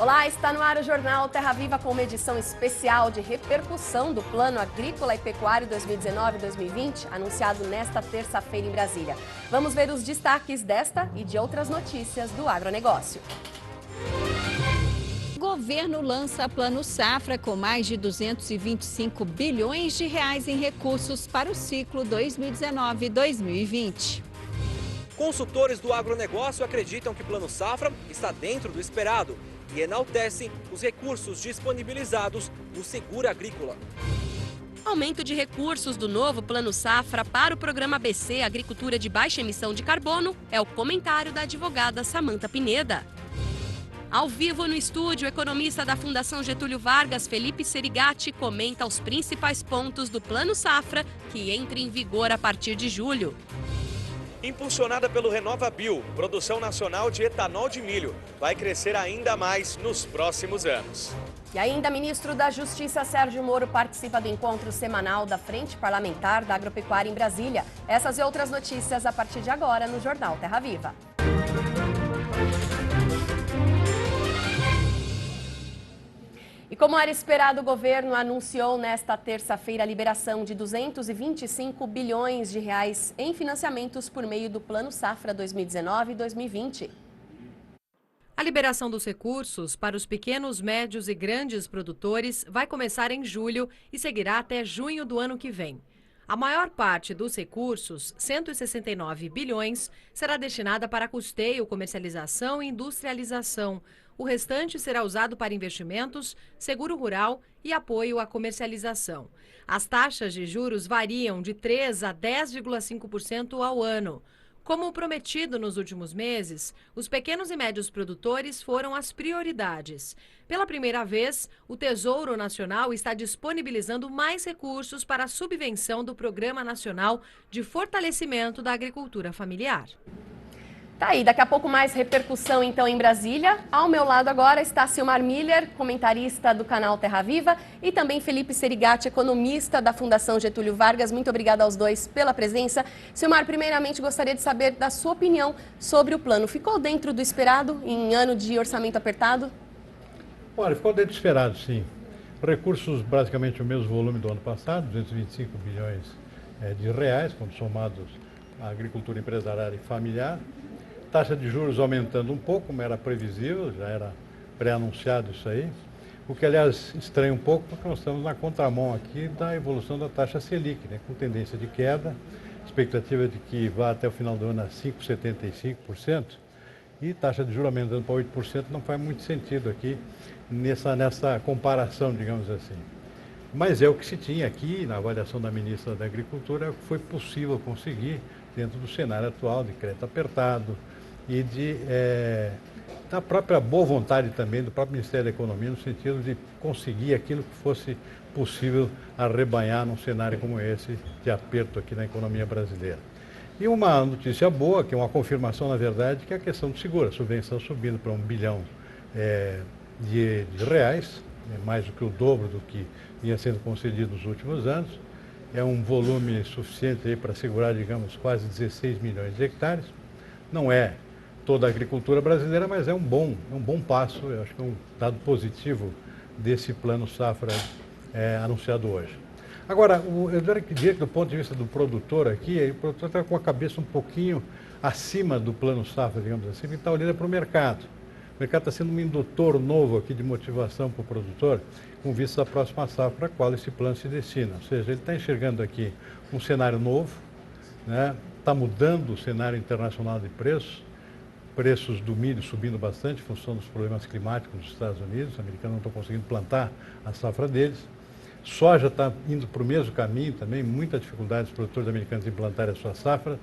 Olá, está no ar o Jornal Terra Viva com uma edição especial de repercussão do Plano Agrícola e Pecuário 2019-2020, anunciado nesta terça-feira em Brasília. Vamos ver os destaques desta e de outras notícias do agronegócio. O governo lança Plano Safra com mais de 225 bilhões de reais em recursos para o ciclo 2019-2020. Consultores do agronegócio acreditam que Plano Safra está dentro do esperado e enaltecem os recursos disponibilizados no seguro agrícola. Aumento de recursos do novo Plano Safra para o programa ABC Agricultura de Baixa Emissão de Carbono é o comentário da advogada Samanta Pineda. Ao vivo no estúdio, o economista da Fundação Getúlio Vargas, Felipe Serigati, comenta os principais pontos do Plano Safra, que entra em vigor a partir de julho. Impulsionada pelo RenovaBio, produção nacional de etanol de milho vai crescer ainda mais nos próximos anos. E ainda, ministro da Justiça Sérgio Moro participa do encontro semanal da Frente Parlamentar da Agropecuária em Brasília. Essas e outras notícias a partir de agora no Jornal Terra Viva. E como era esperado, o governo anunciou nesta terça-feira a liberação de 225 bilhões de reais em financiamentos por meio do Plano Safra 2019 e 2020. A liberação dos recursos para os pequenos, médios e grandes produtores vai começar em julho e seguirá até junho do ano que vem. A maior parte dos recursos, 169 bilhões, será destinada para custeio, comercialização e industrialização. O restante será usado para investimentos, seguro rural e apoio à comercialização. As taxas de juros variam de 3% a 10,5% ao ano. Como prometido nos últimos meses, os pequenos e médios produtores foram as prioridades. Pela primeira vez, o Tesouro Nacional está disponibilizando mais recursos para a subvenção do Programa Nacional de Fortalecimento da Agricultura Familiar. Tá aí, daqui a pouco mais repercussão então em Brasília. Ao meu lado agora está Silmar Miller, comentarista do canal Terra Viva, e também Felipe Serigati, economista da Fundação Getúlio Vargas. Muito obrigada aos dois pela presença. Silmar, primeiramente gostaria de saber da sua opinião sobre o plano. Ficou dentro do esperado em ano de orçamento apertado? Olha, ficou dentro do esperado, sim. Recursos basicamente o mesmo volume do ano passado, 225 bilhões de reais, quando somados à agricultura empresarial e familiar. Taxa de juros aumentando um pouco, como era previsível, já era pré-anunciado isso aí. O que, aliás, estranha um pouco, porque nós estamos na contramão aqui da evolução da taxa Selic, né, com tendência de queda, expectativa de que vá até o final do ano a 5,75%, e taxa de juros aumentando para 8% não faz muito sentido aqui nessa comparação, digamos assim. Mas é o que se tinha aqui, na avaliação da ministra da Agricultura, é o que foi possível conseguir dentro do cenário atual de crédito apertado, e da própria boa vontade também do próprio Ministério da Economia, no sentido de conseguir aquilo que fosse possível arrebanhar num cenário como esse de aperto aqui na economia brasileira. E uma notícia boa, que é uma confirmação, na verdade, que é a questão do seguro, a subvenção subindo para 1 bilhão de reais, mais do que o dobro do que vinha sendo concedido nos últimos anos. É um volume suficiente aí para segurar, digamos, quase 16 milhões de hectares. Não é toda a agricultura brasileira, mas é um bom passo, eu acho que é um dado positivo desse Plano Safra anunciado hoje. Agora, eu diria que do ponto de vista do produtor aqui, o produtor está com a cabeça um pouquinho acima do Plano Safra, digamos assim, ele está olhando para o mercado. O mercado está sendo um indutor novo aqui de motivação para o produtor, com vista à próxima safra para a qual esse plano se destina. Ou seja, ele está enxergando aqui um cenário novo, né? Está mudando o cenário internacional de preços do milho subindo bastante em função dos problemas climáticos dos Estados Unidos, os americanos não estão conseguindo plantar a safra deles. Soja está indo para o mesmo caminho também, muita dificuldade dos produtores americanos em plantar a sua safra.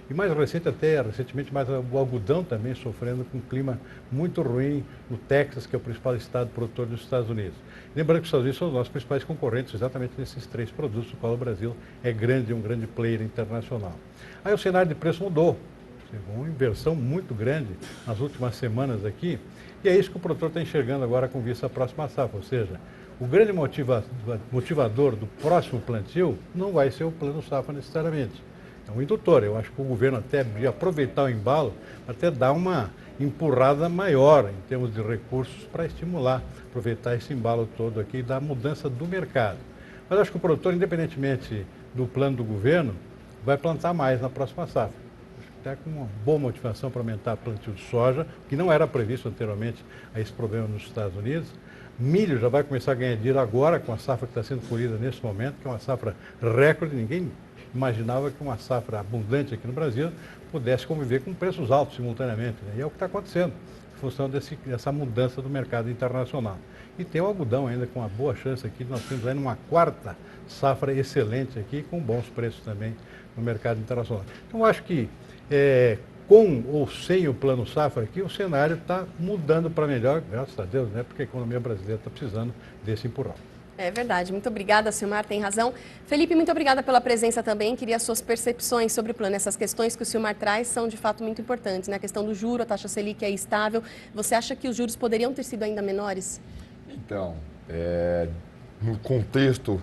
E mais recentemente, mais o algodão também sofrendo com um clima muito ruim no Texas, que é o principal estado produtor dos Estados Unidos. Lembrando que os Estados Unidos são os nossos principais concorrentes exatamente nesses três produtos, no qual o Brasil é um grande player internacional. Aí o cenário de preço mudou, uma inversão muito grande nas últimas semanas aqui, e é isso que o produtor está enxergando agora com vista à próxima safra, ou seja, o grande motivador do próximo plantio não vai ser o Plano Safra necessariamente. É um indutor. Eu acho que o governo até devia aproveitar o embalo, até dar uma empurrada maior em termos de recursos para estimular, aproveitar esse embalo todo aqui da mudança do mercado. Mas acho que o produtor, independentemente do plano do governo, vai plantar mais na próxima safra. Acho que está com uma boa motivação para aumentar o plantio de soja, que não era previsto anteriormente a esse problema nos Estados Unidos. Milho já vai começar a ganhar dinheiro agora com a safra que está sendo colhida nesse momento, que é uma safra recorde. Ninguém imaginava que uma safra abundante aqui no Brasil pudesse conviver com preços altos simultaneamente, né? E é o que está acontecendo, em função dessa mudança do mercado internacional. E tem o algodão ainda com uma boa chance aqui, nós temos ainda uma quarta safra excelente aqui, com bons preços também no mercado internacional. Então, acho que com ou sem o Plano Safra aqui, o cenário está mudando para melhor, graças a Deus, né? Porque a economia brasileira está precisando desse empurrão. É verdade. Muito obrigada, Silmar, tem razão. Felipe, muito obrigada pela presença também. Queria as suas percepções sobre o plano. Essas questões que o Silmar traz são, de fato, muito importantes, né? A questão do juro, a taxa Selic é estável. Você acha que os juros poderiam ter sido ainda menores? Então, no contexto,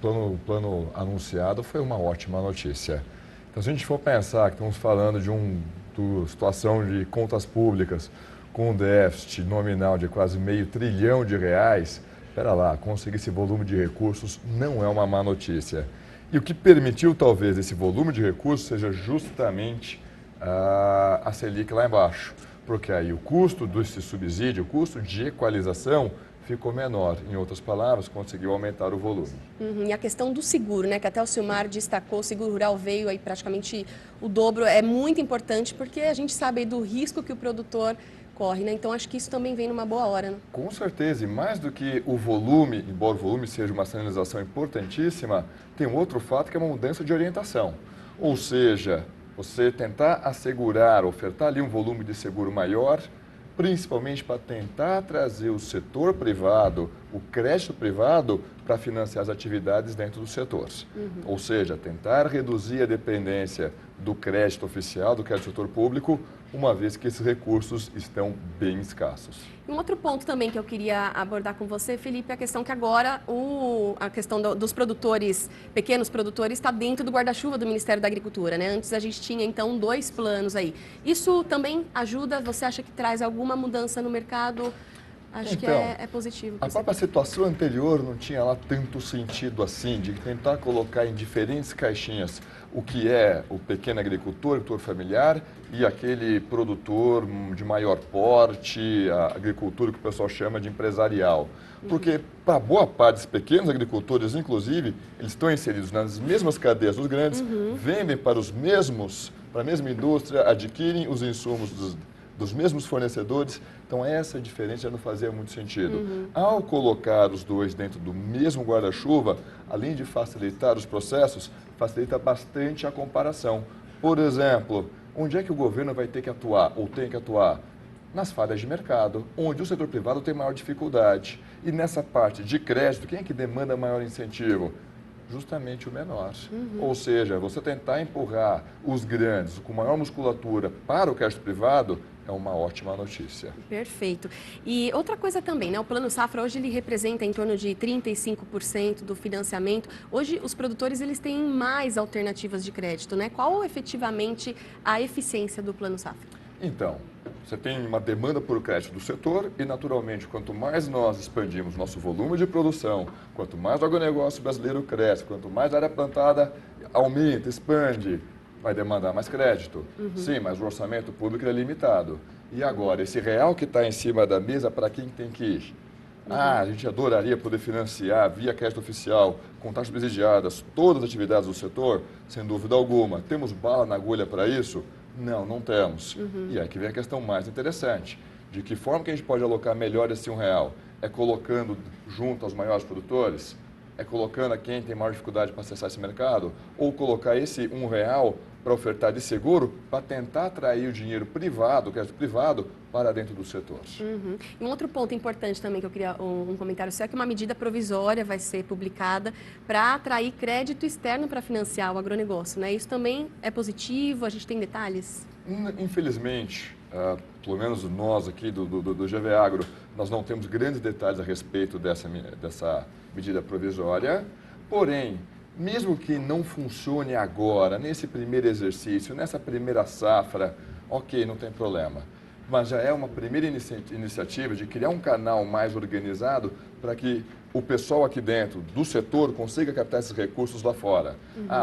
o plano anunciado foi uma ótima notícia. Então, se a gente for pensar que estamos falando de uma situação de contas públicas com um déficit nominal de quase R$500 bilhão, espera lá, conseguir esse volume de recursos não é uma má notícia. E o que permitiu, talvez, esse volume de recursos seja justamente a Selic lá embaixo. Porque aí o custo desse subsídio, o custo de equalização, ficou menor. Em outras palavras, conseguiu aumentar o volume. E a questão do seguro, né, que até o Silmar destacou, o seguro rural veio aí praticamente o dobro, é muito importante porque a gente sabe aí do risco que o produtor corre, né? Então acho que isso também vem numa boa hora, né? Com certeza, e mais do que o volume, embora o volume seja uma sinalização importantíssima, tem um outro fato que é uma mudança de orientação. Ou seja, você tentar assegurar, ofertar ali um volume de seguro maior, principalmente para tentar trazer o setor privado, o crédito privado, para financiar as atividades dentro do setor. Ou seja, tentar reduzir a dependência do crédito oficial, do crédito do setor público, uma vez que esses recursos estão bem escassos. Um outro ponto também que eu queria abordar com você, Felipe, é a questão que agora a questão dos produtores, pequenos produtores, está dentro do guarda-chuva do Ministério da Agricultura, né? Antes a gente tinha, então, 2 planos aí. Isso também ajuda? Você acha que traz alguma mudança no mercado? Acho que é positivo. A própria situação anterior não tinha lá tanto sentido assim, de tentar colocar em diferentes caixinhas o que é o pequeno agricultor, agricultor familiar, e aquele produtor de maior porte, a agricultura que o pessoal chama de empresarial. Porque para boa parte dos pequenos agricultores, inclusive, eles estão inseridos nas mesmas cadeias dos grandes, vendem para a mesma indústria, adquirem os insumos dos mesmos fornecedores. Então essa diferença já não fazia muito sentido. Ao colocar os dois dentro do mesmo guarda-chuva, além de facilitar os processos, facilita bastante a comparação. Por exemplo, onde é que o governo vai ter que atuar ou tem que atuar? Nas falhas de mercado, onde o setor privado tem maior dificuldade. E nessa parte de crédito, quem é que demanda maior incentivo? Justamente o menor. Ou seja, você tentar empurrar os grandes com maior musculatura para o crédito privado é uma ótima notícia. Perfeito. E outra coisa também, né? O Plano Safra hoje ele representa em torno de 35% do financiamento. Hoje os produtores eles têm mais alternativas de crédito, né? Qual efetivamente a eficiência do Plano Safra? Então, você tem uma demanda por crédito do setor e, naturalmente, quanto mais nós expandimos nosso volume de produção, quanto mais o agronegócio brasileiro cresce, quanto mais a área plantada aumenta, expande, vai demandar mais crédito. Sim, mas o orçamento público é limitado. E agora, esse real que está em cima da mesa, para quem tem que ir? A gente adoraria poder financiar via crédito oficial, com taxas subsidiadas, todas as atividades do setor, sem dúvida alguma. Temos bala na agulha para isso? Não, não temos. E aí que vem a questão mais interessante. De que forma que a gente pode alocar melhor esse R$1? É colocando junto aos maiores produtores? É colocando a quem tem maior dificuldade para acessar esse mercado? Ou colocar esse R$1 para ofertar de seguro para tentar atrair o dinheiro privado, o crédito privado, para dentro do setor? E um outro ponto importante também que eu queria um comentário seu é que uma medida provisória vai ser publicada para atrair crédito externo para financiar o agronegócio, né? Isso também é positivo? A gente tem detalhes? Infelizmente, pelo menos nós aqui do GV Agro, nós não temos grandes detalhes a respeito dessa medida provisória, porém, mesmo que não funcione agora, nesse primeiro exercício, nessa primeira safra, ok, não tem problema. mas já é uma primeira iniciativa de criar um canal mais organizado para que o pessoal aqui dentro do setor consiga captar esses recursos lá fora.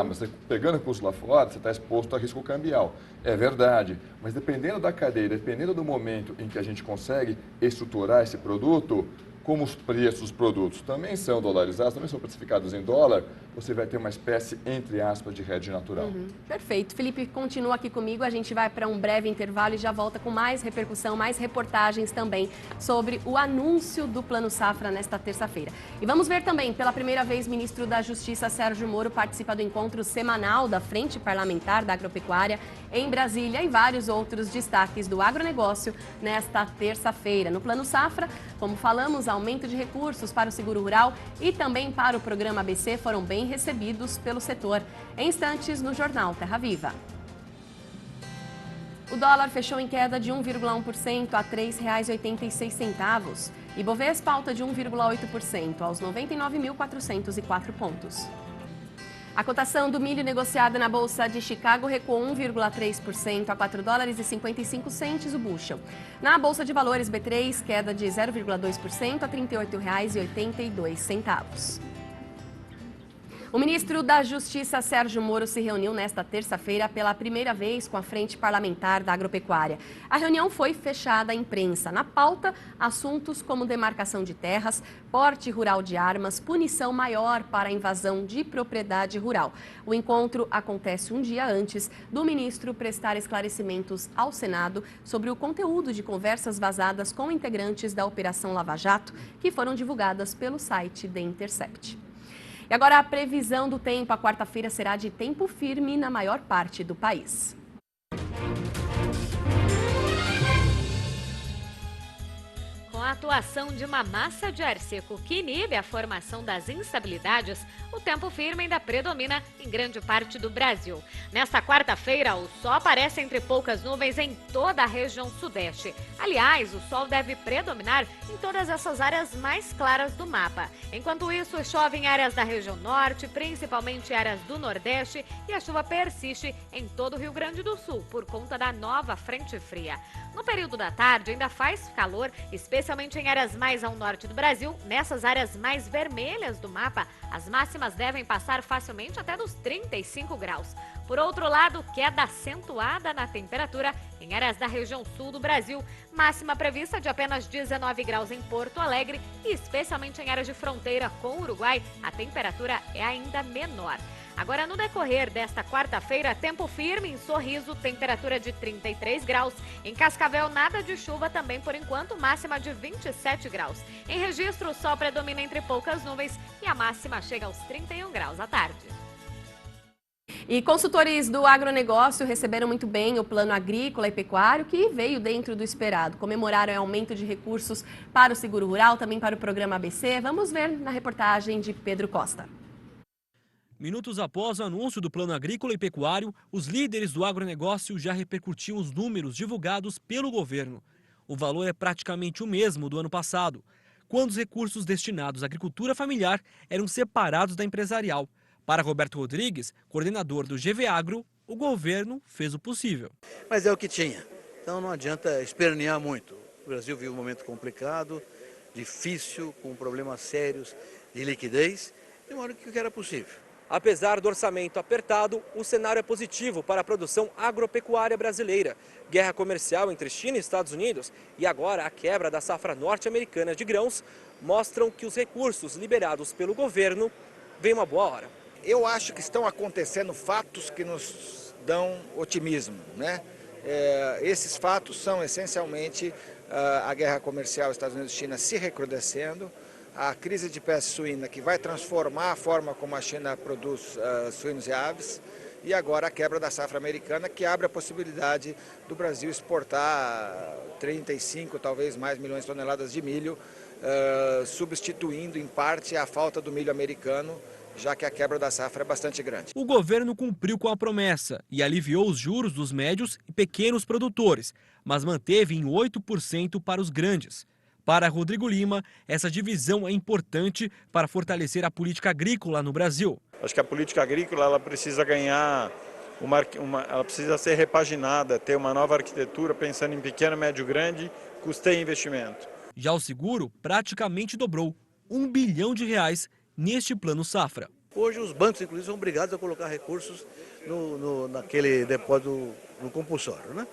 Mas pegando recursos lá fora, você está exposto a risco cambial. É verdade, mas dependendo da cadeia, dependendo do momento em que a gente consegue estruturar esse produto, como os preços dos produtos também são dolarizados, também são precificados em dólar, você vai ter uma espécie, entre aspas, de hedge natural. Perfeito. Felipe, continua aqui comigo. A gente vai para um breve intervalo e já volta com mais repercussão, mais reportagens também sobre o anúncio do Plano Safra nesta terça-feira. E vamos ver também, pela primeira vez, o ministro da Justiça, Sérgio Moro, participa do encontro semanal da Frente Parlamentar da Agropecuária em Brasília e vários outros destaques do agronegócio nesta terça-feira. No Plano Safra, como falamos, aumento de recursos para o seguro rural e também para o programa ABC foram bem recebidos pelo setor. Em instantes, no Jornal Terra Viva. O dólar fechou em queda de 1,1% a R$ 3,86. Ibovespa alta de 1,8% aos 99.404 pontos. A cotação do milho negociada na Bolsa de Chicago recuou 1,3% a $4,55 o bushel. Na Bolsa de Valores B3, queda de 0,2% a R$ 38,82. O ministro da Justiça, Sérgio Moro, se reuniu nesta terça-feira pela primeira vez com a Frente Parlamentar da Agropecuária. A reunião foi fechada à imprensa. Na pauta, assuntos como demarcação de terras, porte rural de armas, punição maior para a invasão de propriedade rural. O encontro acontece um dia antes do ministro prestar esclarecimentos ao Senado sobre o conteúdo de conversas vazadas com integrantes da Operação Lava Jato, que foram divulgadas pelo site The Intercept. E agora a previsão do tempo. A quarta-feira será de tempo firme na maior parte do país. Com a atuação de uma massa de ar seco que inibe a formação das instabilidades, o tempo firme ainda predomina em grande parte do Brasil. Nesta quarta-feira, o sol aparece entre poucas nuvens em toda a região sudeste. Aliás, o sol deve predominar em todas essas áreas mais claras do mapa. Enquanto isso, chove em áreas da região norte, principalmente áreas do nordeste, e a chuva persiste em todo o Rio Grande do Sul, por conta da nova frente fria. No período da tarde, ainda faz calor, especialmente em áreas mais ao norte do Brasil. Nessas áreas mais vermelhas do mapa, as máximas devem passar facilmente até dos 35 graus. Por outro lado, queda acentuada na temperatura em áreas da região sul do Brasil. Máxima prevista de apenas 19 graus em Porto Alegre e especialmente em áreas de fronteira com o Uruguai, a temperatura é ainda menor. Agora, no decorrer desta quarta-feira, tempo firme em Sorriso, temperatura de 33 graus. Em Cascavel, nada de chuva também por enquanto, máxima de 27 graus. Em Registro, o sol predomina entre poucas nuvens e a máxima chega aos 31 graus à tarde. E consultores do agronegócio receberam muito bem o Plano Agrícola e Pecuário, que veio dentro do esperado. Comemoraram o aumento de recursos para o seguro rural, também para o programa ABC. Vamos ver na reportagem de Pedro Costa. Minutos após o anúncio do Plano Agrícola e Pecuário, os líderes do agronegócio já repercutiam os números divulgados pelo governo. O valor é praticamente o mesmo do ano passado, quando os recursos destinados à agricultura familiar eram separados da empresarial. Para Roberto Rodrigues, coordenador do GV Agro, o governo fez o possível. Mas é o que tinha, então não adianta espernear muito. O Brasil vive um momento complicado, difícil, com problemas sérios de liquidez, de modo que era possível. Apesar do orçamento apertado, o cenário é positivo para a produção agropecuária brasileira. Guerra comercial entre China e Estados Unidos e agora a quebra da safra norte-americana de grãos mostram que os recursos liberados pelo governo vêm uma boa hora. Eu acho que estão acontecendo fatos que nos dão otimismo, né? Esses fatos são essencialmente a guerra comercial Estados Unidos-China se recrudescendo, a crise de peste suína que vai transformar a forma como a China produz suínos e aves e agora a quebra da safra americana que abre a possibilidade do Brasil exportar 35, talvez mais milhões de toneladas de milho, substituindo em parte a falta do milho americano, já que a quebra da safra é bastante grande. O governo cumpriu com a promessa e aliviou os juros dos médios e pequenos produtores, mas manteve em 8% para os grandes. Para Rodrigo Lima, essa divisão é importante para fortalecer a política agrícola no Brasil. Acho que a política agrícola ela precisa ganhar ela precisa ser repaginada, ter uma nova arquitetura, pensando em pequeno, médio, grande, custeio e investimento. Já o seguro praticamente dobrou, R$1 bilhão neste plano safra. Hoje os bancos, inclusive, são obrigados a colocar recursos naquele depósito no compulsório, né?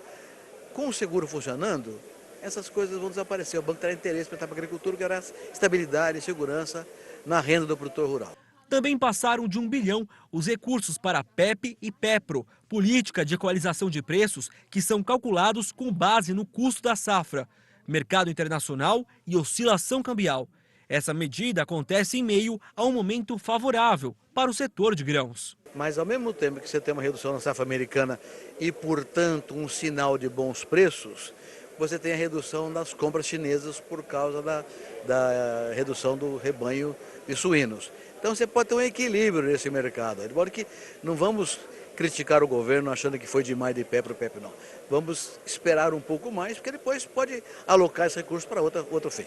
Com o seguro funcionando, essas coisas vão desaparecer. O banco terá interesse para a agricultura, que terá estabilidade e segurança na renda do produtor rural. Também passaram de R$1 bilhão os recursos para PEP e PEPRO, Política de Equalização de Preços, que são calculados com base no custo da safra, mercado internacional e oscilação cambial. Essa medida acontece em meio a um momento favorável para o setor de grãos. Mas ao mesmo tempo que você tem uma redução na safra americana e, portanto, um sinal de bons preços, você tem a redução das compras chinesas por causa da redução do rebanho de suínos. Então você pode ter um equilíbrio nesse mercado. De modo que não vamos criticar o governo achando que foi demais de pé para o PEP, não. Vamos esperar um pouco mais, porque depois pode alocar esse recurso para outro fim.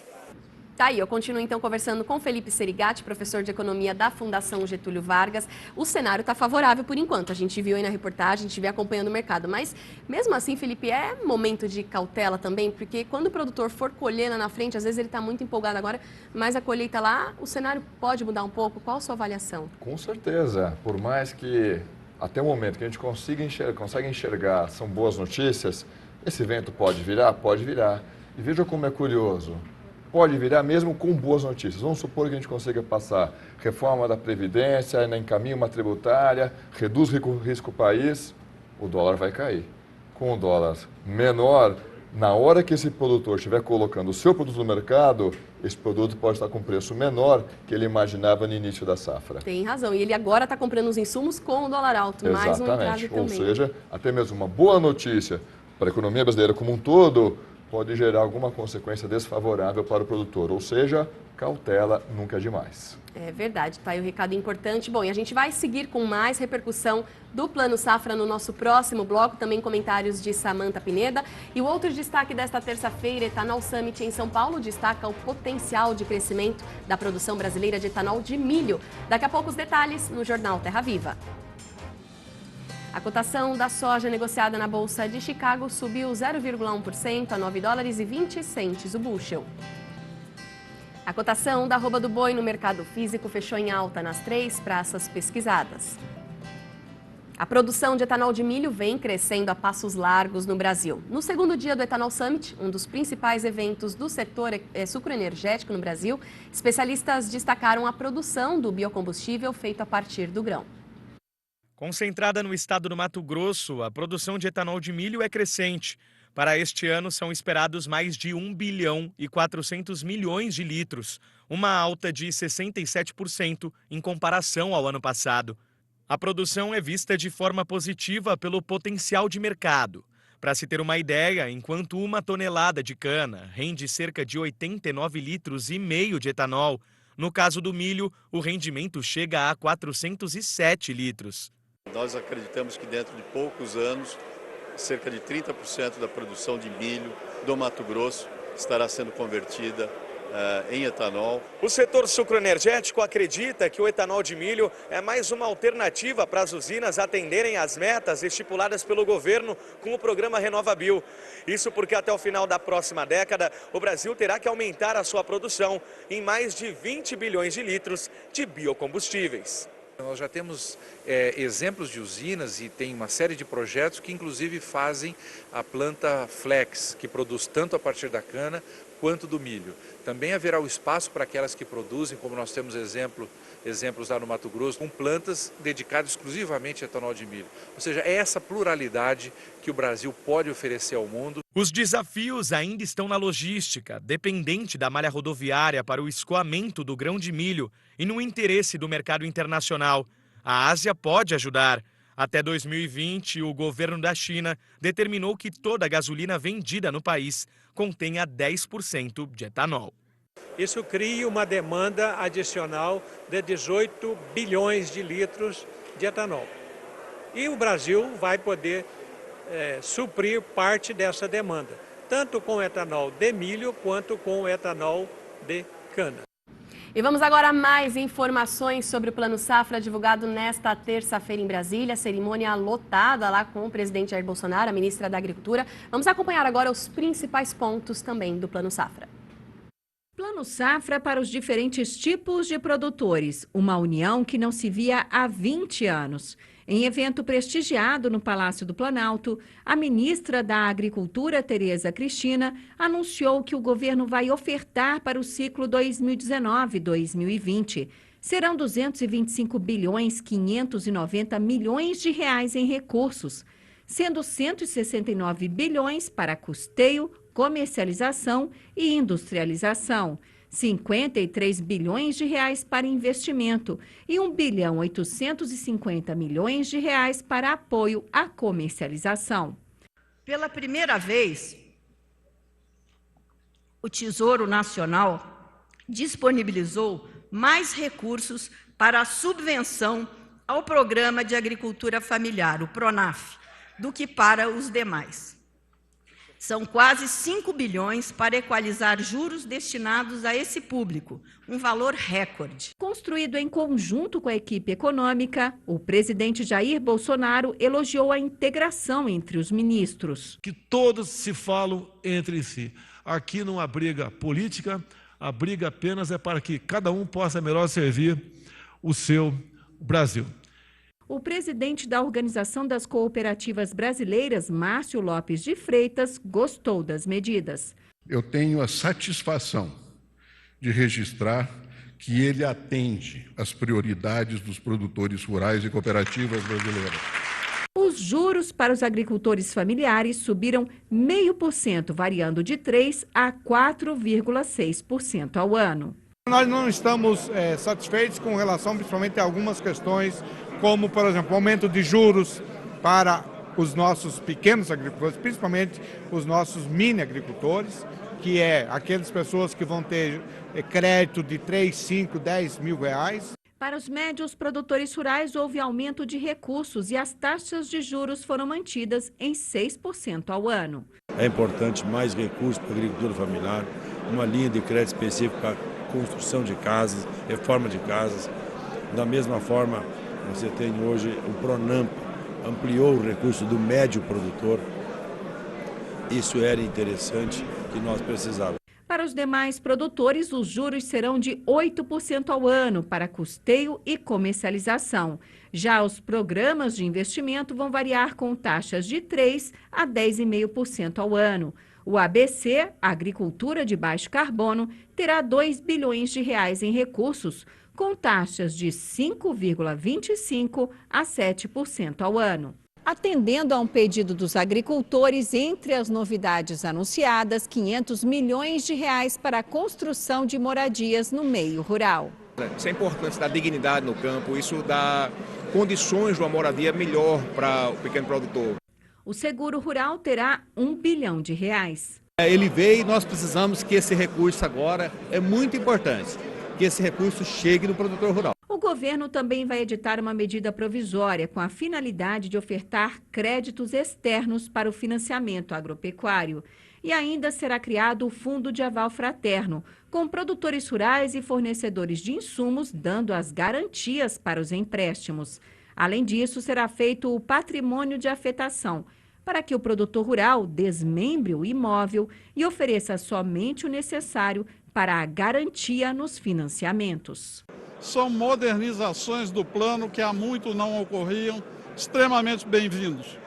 Tá aí, eu continuo então conversando com Felipe Serigatti, professor de Economia da Fundação Getúlio Vargas. O cenário está favorável por enquanto, a gente viu aí na reportagem, a gente vê acompanhando o mercado. Mas mesmo assim, Felipe, é momento de cautela também, porque quando o produtor for colher lá na frente, às vezes ele está muito empolgado agora, mas a colheita lá, o cenário pode mudar um pouco. Qual a sua avaliação? Com certeza, por mais que até o momento que a gente consegue enxergar são boas notícias, esse vento pode virar? Pode virar. E veja como é curioso. Pode virar mesmo com boas notícias. Vamos supor que a gente consiga passar reforma da Previdência, encaminha uma tributária, reduz o risco do país, o dólar vai cair. Com o dólar menor, na hora que esse produtor estiver colocando o seu produto no mercado, esse produto pode estar com preço menor que ele imaginava no início da safra. Tem razão. E ele agora está comprando os insumos com o dólar alto. Mais um entrave também. Ou seja, até mesmo uma boa notícia para a economia brasileira como um todo pode gerar alguma consequência desfavorável para o produtor. Ou seja, cautela nunca é demais. É verdade, tá aí o recado importante. Bom, e a gente vai seguir com mais repercussão do Plano Safra no nosso próximo bloco, também comentários de Samantha Pineda. E o outro destaque desta terça-feira, Etanol Summit em São Paulo, destaca o potencial de crescimento da produção brasileira de etanol de milho. Daqui a pouco os detalhes no Jornal Terra Viva. A cotação da soja negociada na Bolsa de Chicago subiu 0,1% a $9,20 o bushel. A cotação da arroba do boi no mercado físico fechou em alta nas 3 praças pesquisadas. A produção de etanol de milho vem crescendo a passos largos no Brasil. No segundo dia do Etanol Summit, um dos principais eventos do setor sucroenergético no Brasil, especialistas destacaram a produção do biocombustível feito a partir do grão. Concentrada no estado do Mato Grosso, a produção de etanol de milho é crescente. Para este ano, são esperados mais de 1 bilhão e 400 milhões de litros, uma alta de 67% em comparação ao ano passado. A produção é vista de forma positiva pelo potencial de mercado. Para se ter uma ideia, enquanto 1 tonelada de cana rende cerca de 89,5 litros de etanol, no caso do milho, o rendimento chega a 407 litros. Nós acreditamos que dentro de poucos anos, cerca de 30% da produção de milho do Mato Grosso estará sendo convertida em etanol. O setor sucroenergético acredita que o etanol de milho é mais uma alternativa para as usinas atenderem às metas estipuladas pelo governo com o programa RenovaBio. Isso porque até o final da próxima década, o Brasil terá que aumentar a sua produção em mais de 20 bilhões de litros de biocombustíveis. Nós já temos exemplos de usinas e tem uma série de projetos que inclusive fazem a planta Flex, que produz tanto a partir da cana quanto do milho. Também haverá o espaço para aquelas que produzem, como nós temos exemplos lá no Mato Grosso, com plantas dedicadas exclusivamente a etanol de milho. Ou seja, é essa pluralidade que o Brasil pode oferecer ao mundo. Os desafios ainda estão na logística, dependente da malha rodoviária para o escoamento do grão de milho e no interesse do mercado internacional. A Ásia pode ajudar. Até 2020, o governo da China determinou que toda a gasolina vendida no país contenha 10% de etanol. Isso cria uma demanda adicional de 18 bilhões de litros de etanol. E o Brasil vai poder suprir parte dessa demanda, tanto com etanol de milho quanto com etanol de cana. E vamos agora a mais informações sobre o Plano Safra divulgado nesta terça-feira em Brasília. Cerimônia lotada lá com o presidente Jair Bolsonaro, a ministra da Agricultura. Vamos acompanhar agora os principais pontos também do Plano Safra. Plano Safra para os diferentes tipos de produtores, uma união que não se via há 20 anos. Em evento prestigiado no Palácio do Planalto, a ministra da Agricultura, Tereza Cristina, anunciou que o governo vai ofertar para o ciclo 2019-2020. Serão 225 bilhões 590 milhões de reais em recursos, sendo 169 bilhões para custeio, comercialização e industrialização, 53 bilhões de reais para investimento e 1 bilhão 850 milhões de reais para apoio à comercialização. Pela primeira vez, o Tesouro Nacional disponibilizou mais recursos para a subvenção ao Programa de Agricultura Familiar, o PRONAF, do que para os demais. São quase 5 bilhões para equalizar juros destinados a esse público, um valor recorde. Construído em conjunto com a equipe econômica, o presidente Jair Bolsonaro elogiou a integração entre os ministros. Que todos se falam entre si. Aqui não há briga política, a briga apenas é para que cada um possa melhor servir o seu Brasil. O presidente da Organização das Cooperativas Brasileiras, Márcio Lopes de Freitas, gostou das medidas. Eu tenho a satisfação de registrar que ele atende às prioridades dos produtores rurais e cooperativas brasileiras. Os juros para os agricultores familiares subiram 0,5%, variando de 3% a 4,6% ao ano. Nós não estamos satisfeitos com relação principalmente a algumas questões, como, por exemplo, o aumento de juros para os nossos pequenos agricultores, principalmente os nossos mini agricultores, que é aquelas pessoas que vão ter crédito de 3, 5, 10 mil reais. Para os médios produtores rurais, houve aumento de recursos e as taxas de juros foram mantidas em 6% ao ano. É importante mais recursos para a agricultura familiar, uma linha de crédito específica para construção de casas, reforma de casas. Da mesma forma, você tem hoje o PRONAMP, ampliou o recurso do médio produtor. Isso era interessante, que nós precisávamos. Para os demais produtores, os juros serão de 8% ao ano para custeio e comercialização. Já os programas de investimento vão variar com taxas de 3% a 10,5% ao ano. O ABC, Agricultura de Baixo Carbono, terá 2 bilhões de reais em recursos, com taxas de 5,25% a 7% ao ano. Atendendo a um pedido dos agricultores, entre as novidades anunciadas, 500 milhões de reais para a construção de moradias no meio rural. Isso é importante, dá dignidade no campo, isso dá condições de uma moradia melhor para o pequeno produtor. O seguro rural terá 1 bilhão de reais. Ele veio e nós precisamos que esse recurso agora é muito importante, que esse recurso chegue no produtor rural. O governo também vai editar uma medida provisória com a finalidade de ofertar créditos externos para o financiamento agropecuário. E ainda será criado o Fundo de Aval Fraterno, com produtores rurais e fornecedores de insumos dando as garantias para os empréstimos. Além disso, será feito o patrimônio de afetação, para que o produtor rural desmembre o imóvel e ofereça somente o necessário para a garantia nos financiamentos. São modernizações do plano que há muito não ocorriam, extremamente bem-vindos.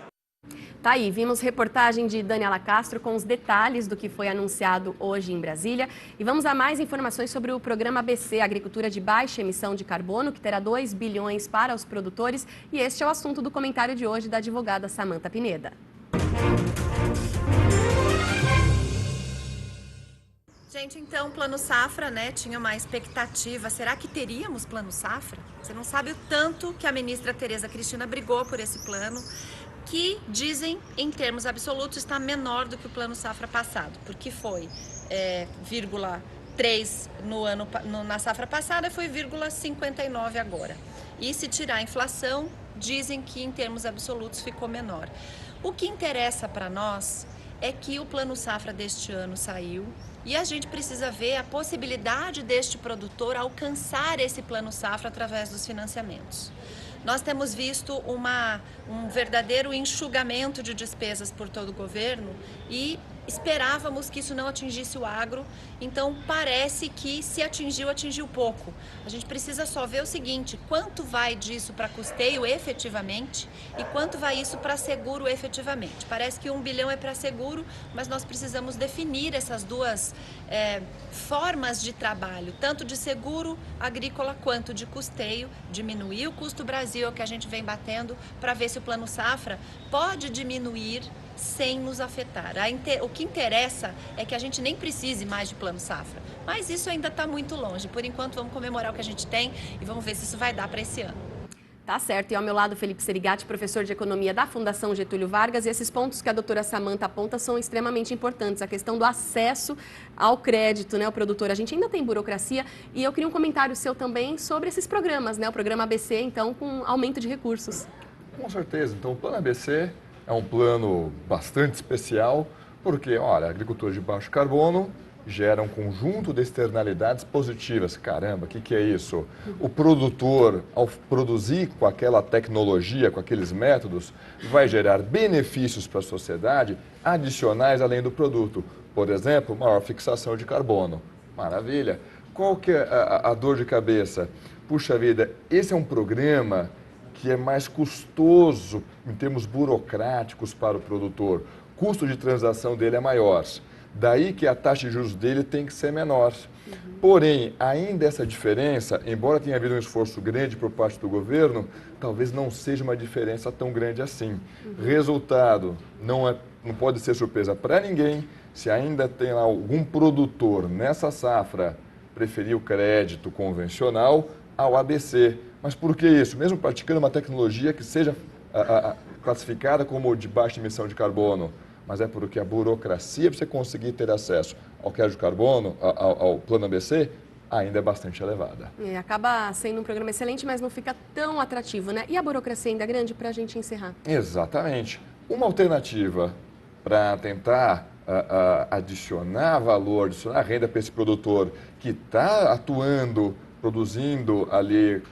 Tá aí, vimos reportagem de Daniela Castro com os detalhes do que foi anunciado hoje em Brasília. E vamos a mais informações sobre o programa ABC, Agricultura de Baixa Emissão de Carbono, que terá 2 bilhões para os produtores. E este é o assunto do comentário de hoje da advogada Samanta Pineda. Gente, então, Plano Safra, né, tinha uma expectativa. Será que teríamos Plano Safra? Você não sabe o tanto que a ministra Tereza Cristina brigou por esse plano, que dizem, em termos absolutos, está menor do que o Plano Safra passado, porque foi 0,3 na safra passada e foi 0,59 agora. E se tirar a inflação, dizem que em termos absolutos ficou menor. O que interessa para nós é que o Plano Safra deste ano saiu E a gente precisa ver a possibilidade deste produtor alcançar esse plano safra através dos financiamentos. Nós temos visto um verdadeiro enxugamento de despesas por todo o governo e esperávamos que isso não atingisse o agro, então parece que se atingiu, atingiu pouco. A gente precisa só ver o seguinte, quanto vai disso para custeio efetivamente e quanto vai isso para seguro efetivamente. Parece que 1 bilhão é para seguro, mas nós precisamos definir essas duas formas de trabalho, tanto de seguro agrícola quanto de custeio, diminuir o custo Brasil, é o que a gente vem batendo, para ver se o Plano Safra pode diminuir sem nos afetar. O que interessa é que a gente nem precise mais de Plano Safra, mas isso ainda está muito longe. Por enquanto, vamos comemorar o que a gente tem e vamos ver se isso vai dar para esse ano. Tá certo. E ao meu lado, Felipe Serigati, professor de Economia da Fundação Getúlio Vargas. E esses pontos que a doutora Samanta aponta são extremamente importantes. A questão do acesso ao crédito, né, ao produtor. A gente ainda tem burocracia. E eu queria um comentário seu também sobre esses programas, né? O programa ABC, então, com aumento de recursos. Com certeza. Então, o Plano ABC é um plano bastante especial, porque, olha, agricultura de baixo carbono gera um conjunto de externalidades positivas. Caramba, o que é isso? O produtor, ao produzir com aquela tecnologia, com aqueles métodos, vai gerar benefícios para a sociedade adicionais além do produto. Por exemplo, maior fixação de carbono. Maravilha. Qual que é a dor de cabeça? Puxa vida, esse é um programa que é mais custoso em termos burocráticos para o produtor. O custo de transação dele é maior. Daí que a taxa de juros dele tem que ser menor. Porém, ainda essa diferença, embora tenha havido um esforço grande por parte do governo, talvez não seja uma diferença tão grande assim. Resultado, não pode ser surpresa para ninguém se ainda tem lá algum produtor nessa safra preferir o crédito convencional ao ABC. Mas por que isso? Mesmo praticando uma tecnologia que seja classificada como de baixa emissão de carbono, mas é porque a burocracia para você conseguir ter acesso ao crédito de carbono, ao plano ABC, ainda é bastante elevada. Acaba sendo um programa excelente, mas não fica tão atrativo, né? E a burocracia ainda é grande para a gente encerrar? Exatamente. Uma alternativa para tentar adicionar valor, adicionar renda para esse produtor que está atuando, produzindo ali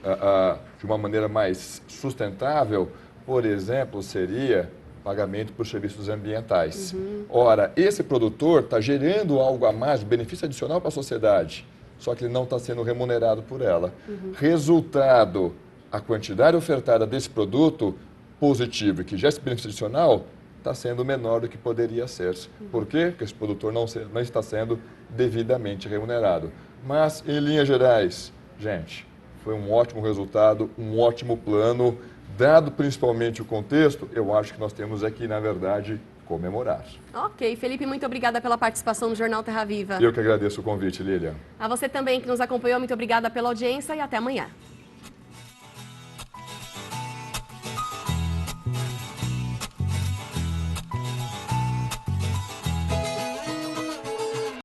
de uma maneira mais sustentável, por exemplo, seria pagamento por serviços ambientais. Ora, esse produtor está gerando algo a mais, benefício adicional para a sociedade, só que ele não está sendo remunerado por ela. Resultado, a quantidade ofertada desse produto positivo, que gera esse benefício adicional, está sendo menor do que poderia ser. Por quê? Porque esse produtor não está sendo devidamente remunerado. Mas, em linhas gerais, gente, foi um ótimo resultado, um ótimo plano. Dado principalmente o contexto, eu acho que nós temos aqui, na verdade, comemorar. Ok, Felipe, muito obrigada pela participação no Jornal Terra Viva. Eu que agradeço o convite, Lília. A você também que nos acompanhou, muito obrigada pela audiência e até amanhã.